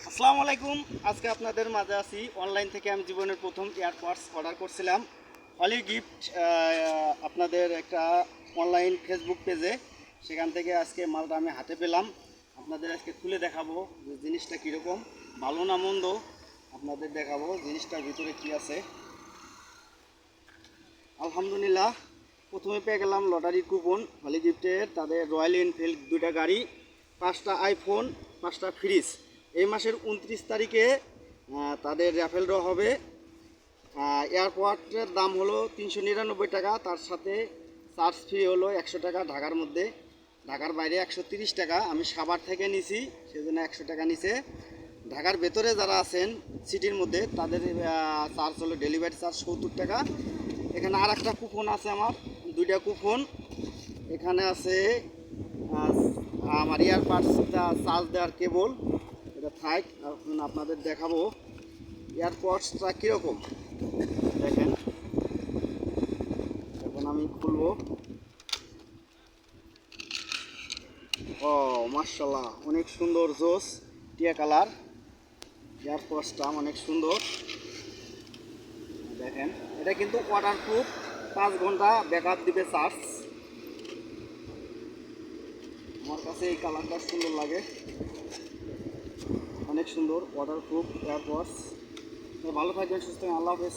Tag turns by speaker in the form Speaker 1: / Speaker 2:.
Speaker 1: আসসালামু আলাইকুম। আজকে আপনাদের মাঝে আছি। অনলাইন থেকে আমি জীবনের প্রথম এয়ারপডস অর্ডার করছিলাম হলি গিফট আপনাদের একটা অনলাইন ফেসবুক পেজে। সেখান থেকে আজকে মালটা আমি হাতে পেলাম। আপনাদের আজকে খুলে দেখাবো যে জিনিসটা কীরকম, ভালো না মন্দ আপনাদের দেখাবো জিনিসটার ভিতরে কি আছে। আলহামদুলিল্লাহ, প্রথমে পেয়ে গেলাম লটারির কুপন হলি গিফটের। তাদের রয়্যাল এনফিল্ড 2টা গাড়ি, 5টা আইফোন, 5টা ফ্রিজ। এই মাসের 29 তারিখে তাদের র্যাফেল ড্র হবে। এয়ারপোর্টের দাম হলো 399 টাকা, তার সাথে চার্জ ফি হলো 100 টাকা ঢাকার মধ্যে, ঢাকার বাইরে 130 টাকা। আমি সাভার থেকে নিছি, সেজন্য 100 টাকা নিছে। ঢাকার ভেতরে যারা আছেন সিটির মধ্যে তাদের চার্জ হলো ডেলিভারি চার্জ 70 টাকা। এখানে আর একটা কুপন আছে, আমার 2টা কুপন। এখানে আছে আমার ইয়ারপাডসটা চার্জ দেওয়ার কেবল, এটা থাক। এখন আপনাদের দেখাবো এয়ারপডসটা কীরকম। দেখেন, এখন আমি খুলবো। ও মাশাআল্লাহ, অনেক সুন্দর জোস টিয়া কালার। এয়ারপডসটা অনেক সুন্দর। দেখেন, এটা কিন্তু ওয়াটারপ্রুফ, 5 ঘন্টা ব্যাকআপ দিবে চার্জ। আমার কাছে এই কালারটা সুন্দর লাগে, অনেক সুন্দর ওয়াটারপ্রুফ এয়ারপডস। ভালো থাকবেন, সুস্থ থাকবেন, আল্লাহ হাফেজ।